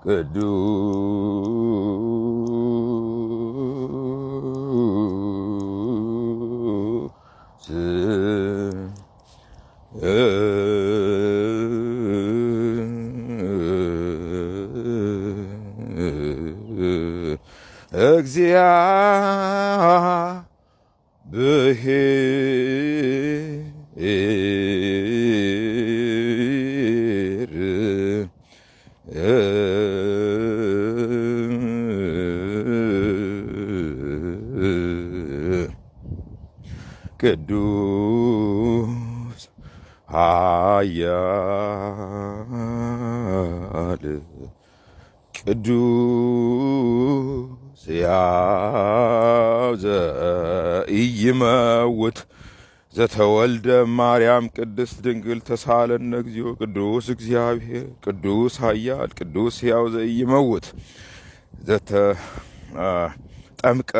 ቅዱስ ቅዱስ ኃያል ቅዱስ ሕያው ዘኢይመውት ዘተወልደ ማርያም ቅድስት ድንግል ተሳለነ እግዚኦ ቅዱስ እግዚአብሔር ቅዱስ ኃያል ቅዱስ ሕያው ዘኢይመውት ዘተጠምቀ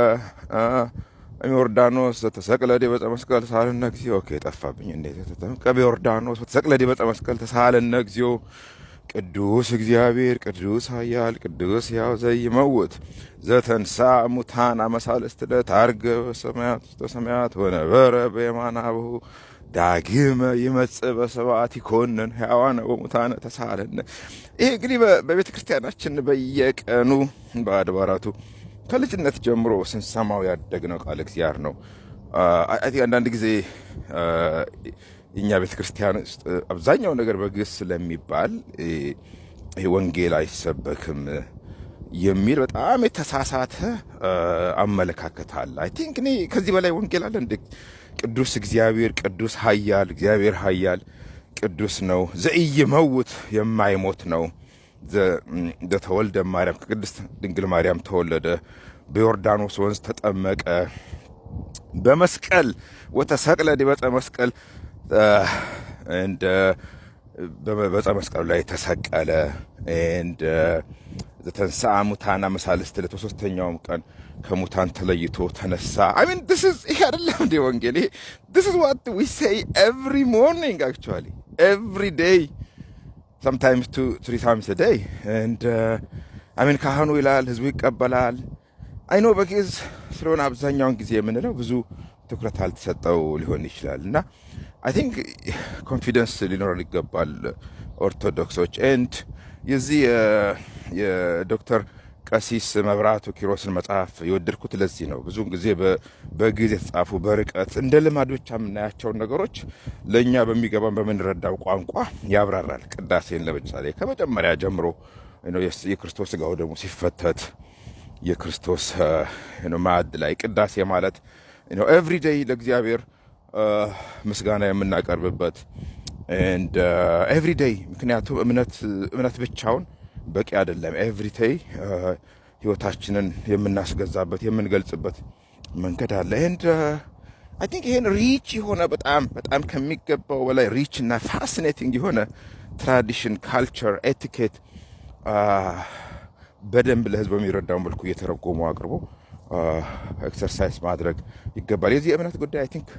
ዮርዳኖስ ዘተሰቅለ ዲበ ዕፀ መስቀል ተሳለነ እግዚኦ። ኦኬ ጠፋብኝ። እንዴት ዘተጠምቀ በዮርዳኖስ ዘተሰቅለ ዲበ ዕፀ መስቀል ተሳለነ እግዚኦ ቅዱስ እግዚአብሔር ቅዱስ ኃያል ቅዱስ ሕያው ዘኢይመውት ዘተንሥአ እሙታን አመ ሣልስት ዕለት ዐርገ በሰማያት ውስተ ሰማያት ወነበረ በየማነ አቡሁ ዳግመ ይመጽእ በሰብዓት ይኰንን ሕያዋነ ወሙታነ ተሳለነ። ይሄ እንግዲህ በቤተ ክርስቲያናችን በየቀኑ በአድባራቱ ከልጅነት ጀምሮ ስንሰማው ያደግነው ቃል እግዚአብሔር ነው። አንዳንድ ጊዜ እኛ ቤተ ክርስቲያን ውስጥ አብዛኛው ነገር በግዕዝ ስለሚባል ይሄ ወንጌል አይሰበክም የሚል በጣም የተሳሳተ አመለካከት አለ። አይ ቲንክ እኔ ከዚህ በላይ ወንጌል አለ እንደ ቅዱስ እግዚአብሔር ቅዱስ ኃያል እግዚአብሔር ኃያል ቅዱስ ነው። ዘኢይመውት የማይሞት ነው። ዘተወልደ ማርያም ከቅድስት ድንግል ማርያም ተወለደ። በዮርዳኖስ ወንዝ ተጠመቀ። በመስቀል ወተሰቅለ ዲበ ዕፀ መስቀል በዕፀ መስቀሉ ላይ ተሰቀለ። ዘተንሥአ እሙታን አመ ሣልስት ዕለት በሦስተኛውም ቀን ከሙታን ተለይቶ ተነሳ። አሚን ይሄ አይደለም እንደ ወንጌል። ይሄ this is what we say every morning actually every day sometimes 2-3 times a day አሚን ካህኑ ይላል፣ ህዝቡ ይቀበላል። አይኖ በግዕዝ ስለሆነ አብዛኛውን ጊዜ የምንለው ብዙ ትኩረት አልተሰጠው ሊሆን ይችላል እና አይ ቲንክ ኮንፊደንስ ሊኖረን ይገባል ኦርቶዶክሶች። ኤንድ የዚህ የዶክተር ቀሲስ መብራቱ ኪሮስን መጽሐፍ የወደድኩት ለዚህ ነው። ብዙውን ጊዜ በግዕዝ የተጻፉ በርቀት እንደ ልማድ ብቻ የምናያቸውን ነገሮች ለእኛ በሚገባን በምንረዳው ቋንቋ ያብራራል። ቅዳሴን ለምሳሌ ከመጀመሪያ ጀምሮ የክርስቶስ ሥጋው ደግሞ ሲፈተት የክርስቶስ ማዕድ ላይ ቅዳሴ ማለት ኤቭሪዴይ ለእግዚአብሔር ምስጋና የምናቀርብበት ኤቭሪዴይ። ምክንያቱም እምነት ብቻውን በቂ አይደለም። ኤቭሪዴይ ህይወታችንን የምናስገዛበት የምንገልጽበት መንገድ አለ። አይ ቲንክ ይሄን ሪች የሆነ በጣም በጣም ከሚገባው በላይ ሪች እና ፋሲኔቲንግ የሆነ ትራዲሽን፣ ካልቸር፣ ኤቲኬት በደንብ ለህዝብ በሚረዳው መልኩ እየተረጎሙ አቅርቦ ኤክሰርሳይዝ ማድረግ ይገባል። የዚህ የእምነት ጉዳይ አይ ቲንክ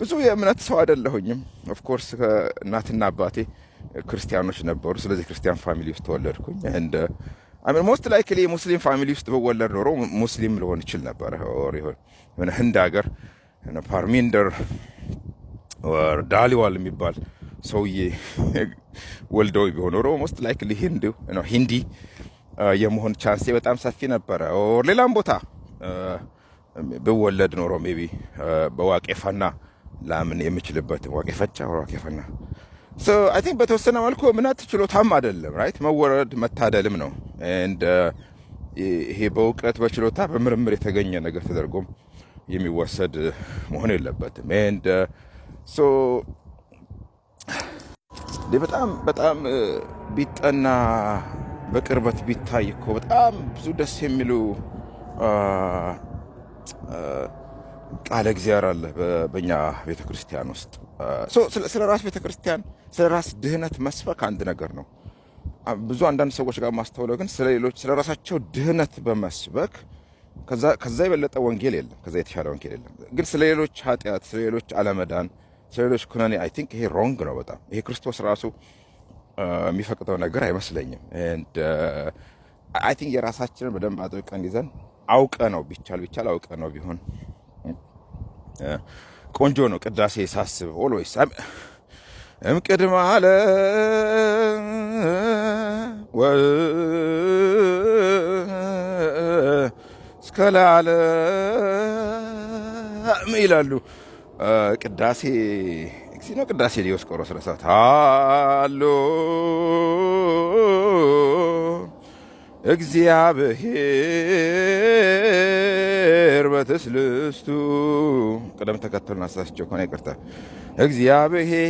ብዙ የእምነት ሰው አይደለሁኝም። ኦፍኮርስ እናትና አባቴ ክርስቲያኖች ነበሩ። ስለዚህ ክርስቲያን ፋሚሊ ውስጥ ተወለድኩኝ። ሞስት ላይክሊ ሙስሊም ፋሚሊ ውስጥ በወለድ ኖሮ ሙስሊም ልሆን ይችል ነበረ። የሆነ ህንድ ሀገር ፓርሚንደር ዳሊዋል የሚባል ሰውዬ ወልደው ቢሆን ኖሮ ሞስት ላይክሊ ሂንዲ የመሆን ቻንሴ በጣም ሰፊ ነበረ። ሌላም ቦታ ብወለድ ኖሮ ሜቢ በዋቄፈና ላምን የምችልበት ዋቄፈቻ ዋቄፈና አይ ቲንክ በተወሰነ መልኩ እምነት ችሎታም አይደለም ራይት መወረድ መታደልም ነው። ይሄ በእውቀት በችሎታ በምርምር የተገኘ ነገር ተደርጎም የሚወሰድ መሆን የለበትም። በጣም በጣም ቢጠና በቅርበት ቢታይ እኮ በጣም ብዙ ደስ የሚሉ ቃለ እግዚአብሔር አለ በእኛ ቤተ ክርስቲያን ውስጥ። ስለ ራስ ቤተ ክርስቲያን ስለ ራስ ድህነት መስበክ አንድ ነገር ነው። ብዙ አንዳንድ ሰዎች ጋር ማስተውለው ግን ስለ ሌሎች ስለ ራሳቸው ድህነት በመስበክ ከዛ የበለጠ ወንጌል የለም፣ ከዛ የተሻለ ወንጌል የለም። ግን ስለ ሌሎች ኃጢአት፣ ስለ ሌሎች አለመዳን፣ ስለ ሌሎች ኩነኔ አይ ቲንክ ይሄ ሮንግ ነው በጣም። ይሄ ክርስቶስ ራሱ የሚፈቅደው ነገር አይመስለኝም። አይ ቲንክ የራሳችንን በደንብ አጥብቀን ይዘን አውቀ ነው ቢቻል አውቀ ነው ቢሆን ቆንጆ ነው። ቅዳሴ ሳስብ ኦልዌይስ እምቅድመ ዓለም እስከ ለዓለም ይላሉ። ቅዳሴ ነው። ቅዳሴ ዲዮስቆሮስ ረሳት አሎ እግዚአብሔር በትስልስቱ ቅደም ተከተሉን አሳስቸው ከሆነ ይቅርታ። እግዚአብሔር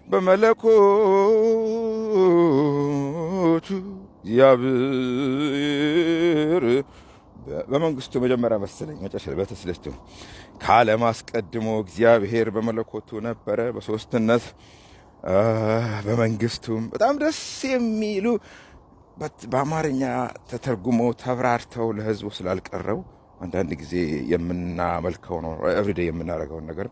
በመለኮቱ እግዚአብሔር በመንግስቱ መጀመሪያ መሰለኝ መጨረሻ በትስልስቱ ከዓለም አስቀድሞ እግዚአብሔር በመለኮቱ ነበረ በሶስትነት በመንግስቱም በጣም ደስ የሚሉ በአማርኛ ተተርጉሞ ተብራርተው ለህዝቡ ስላልቀረው አንዳንድ ጊዜ የምናመልከው ነው ኤቭሪዴይ የምናደርገውን ነገር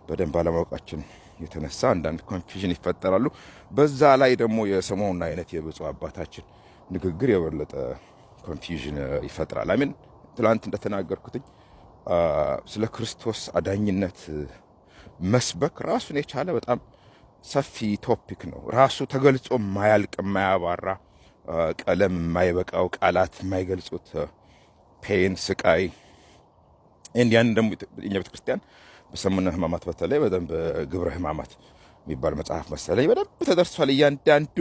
በደንብ አለማወቃችን የተነሳ አንዳንድ ኮንፊዥን ይፈጠራሉ። በዛ ላይ ደግሞ የሰሞኑን አይነት የብፁዕ አባታችን ንግግር የበለጠ ኮንፊዥን ይፈጥራል። አሜን። ትላንት እንደተናገርኩትኝ ስለ ክርስቶስ አዳኝነት መስበክ ራሱን የቻለ በጣም ሰፊ ቶፒክ ነው። ራሱ ተገልጾ ማያልቅ ማያባራ ቀለም የማይበቃው ቃላት የማይገልጹት ፔን ስቃይ እንዲያን ደግሞ የኛ ቤተክርስቲያን በሰሙነ ሕማማት በተለይ በደንብ ግብረ ሕማማት የሚባል መጽሐፍ መሰለኝ በደንብ ተደርሷል። እያንዳንዱ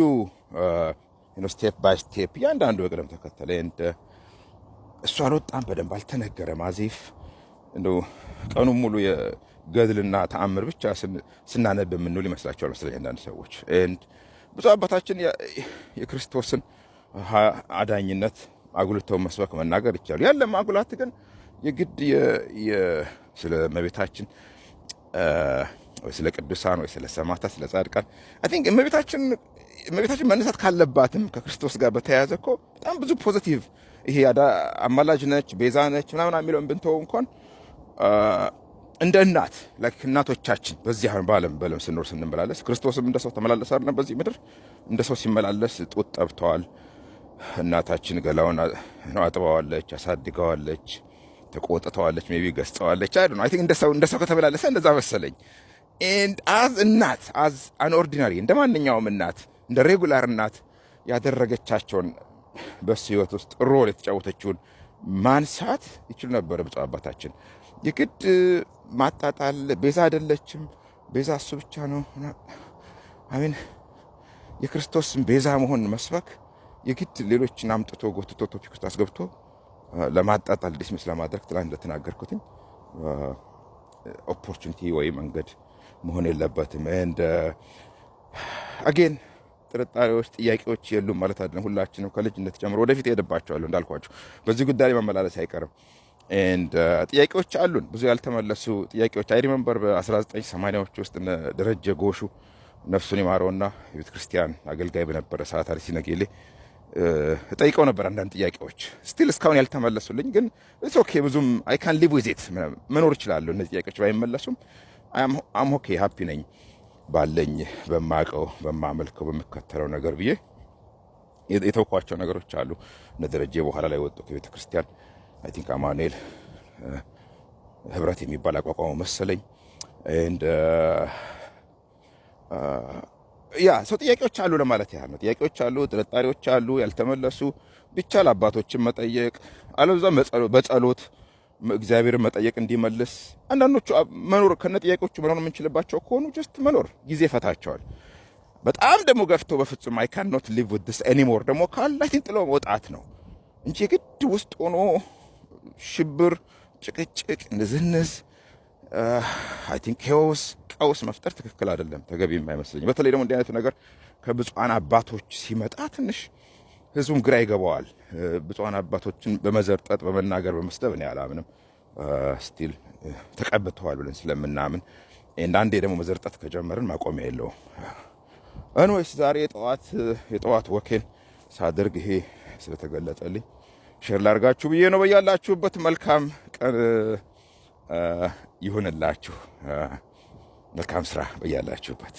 ስቴፕ ባይ ስቴፕ እያንዳንዱ በቅደም ተከተለ እሱ አልወጣም፣ በደንብ አልተነገረም። አዚፍ እንደው ቀኑን ሙሉ የገድልና ተአምር ብቻ ስናነብ የምንውል ይመስላቸዋል መሰለኝ አንዳንድ ሰዎች። ብፁዕ አባታችን የክርስቶስን አዳኝነት አጉልተው መስበክ መናገር ይቻሉ። ያለ ማጉላት ግን የግድ ስለ እመቤታችን ወይ ስለ ቅዱሳን ወይ ስለ ሰማዕታት ስለ ጻድቃን አይ ቲንክ እመቤታችን መነሳት ካለባትም ከክርስቶስ ጋር በተያያዘ እኮ በጣም ብዙ ፖዚቲቭ ይሄ አማላጅ ነች ቤዛ ነች ምናምን የሚለውን ብንተው እንኳን እንደ እናት ላይክ እናቶቻችን በዚህ በዓለም ስንኖር ስንመላለስ ክርስቶስም እንደ ሰው ተመላለሰ አይደል? በዚህ ምድር እንደ ሰው ሲመላለስ ጡት ጠብተዋል። እናታችን ገላውን አጥባዋለች፣ አሳድገዋለች፣ ተቆጥተዋለች፣ ሜቢ ገዝተዋለች። አይደል? አይ ቲንክ እንደ ሰው ከተመላለሰ እንደዛ መሰለኝ። ኤንድ አዝ እናት አዝ አን ኦርዲናሪ እንደ ማንኛውም እናት እንደ ሬጉላር እናት ያደረገቻቸውን በሱ ህይወት ውስጥ ሮል የተጫወተችውን ማንሳት ይችል ነበር ብፁዕ አባታችን። የግድ ማጣጣል ቤዛ አይደለችም፣ ቤዛ እሱ ብቻ ነው። አሜን። የክርስቶስን ቤዛ መሆን መስበክ የግድ ሌሎችን አምጥቶ ጎትቶ ቶፒክ ውስጥ አስገብቶ ለማጣጣል ዲስሚስ ለማድረግ ትላንት እንደተናገርኩትኝ ኦፖርቹኒቲ ወይ መንገድ መሆን የለበትም። ኤንድ አጌን ጥርጣሬዎች፣ ጥያቄዎች የሉም ማለት አይደለም። ሁላችንም ከልጅነት ጀምሮ ወደፊት እሄድባቸዋለሁ እንዳልኳቸው በዚህ ጉዳይ መመላለስ አይቀርም። ኤንድ ጥያቄዎች አሉን፣ ብዙ ያልተመለሱ ጥያቄዎች። አይ ሪመምበር በ1980ዎች ውስጥ ደረጀ ጎሹ ነፍሱን ይማረውና የቤተ ክርስቲያን አገልጋይ በነበረ ሰዓት አርሲ ነገሌ ጠይቀው ነበር አንዳንድ ጥያቄዎች ስቲል እስካሁን ያልተመለሱልኝ፣ ግን ኢትስ ኦኬ ብዙም አይ ካን ሊቭ ዊዝ ኢት መኖር እችላለሁ። እነዚህ ጥያቄዎች ባይመለሱም አም ኦኬ ሃፒ ነኝ ባለኝ በማቀው በማመልከው በምከተለው ነገር ብዬ የተውኳቸው ነገሮች አሉ። እነ ደረጀ በኋላ ላይ ወጡ ከቤተ ክርስቲያን አይ ቲንክ አማኑኤል ህብረት የሚባል አቋቋሙ መሰለኝ። ኤንድ ያ ሰው ጥያቄዎች አሉ ለማለት ያህል ነው። ጥያቄዎች አሉ፣ ጥርጣሬዎች አሉ ያልተመለሱ። ቢቻል አባቶችን መጠየቅ አለበለዚያ በጸሎት እግዚአብሔርን መጠየቅ እንዲመልስ። አንዳንዶቹ መኖር ከነ ጥያቄዎቹ መኖር የምንችልባቸው ከሆኑ ጀስት መኖር ጊዜ ፈታቸዋል። በጣም ደግሞ ገፍተው በፍጹም አይ ካን ኖት ሊቭ ዊዝ ዲስ ኤኒሞር ደግሞ ካላችን ጥለው መውጣት ነው እንጂ የግድ ውስጥ ሆኖ ሽብር፣ ጭቅጭቅ፣ ንዝንዝ አይ ቲንክ ቀውስ መፍጠር ትክክል አይደለም፣ ተገቢም አይመስለኝም። በተለይ ደግሞ እንዲህ አይነቱ ነገር ከብፁዓን አባቶች ሲመጣ ትንሽ ህዝቡም ግራ ይገባዋል። ብፁዓን አባቶችን በመዘርጠጥ በመናገር በመስደብ እኔ አላምንም። ስቲል ተቀብተዋል ብለን ስለምናምን አንዴ ደግሞ መዘርጠጥ ከጀመርን ማቆሚያ የለውም። እንወይስ ዛሬ የጠዋት ወኬን ሳደርግ ይሄ ስለተገለጠልኝ ሼር ላርጋችሁ ብዬ ነው። በያላችሁበት መልካም ቀን ይሁንላችሁ። መልካም ስራ በያላችሁበት።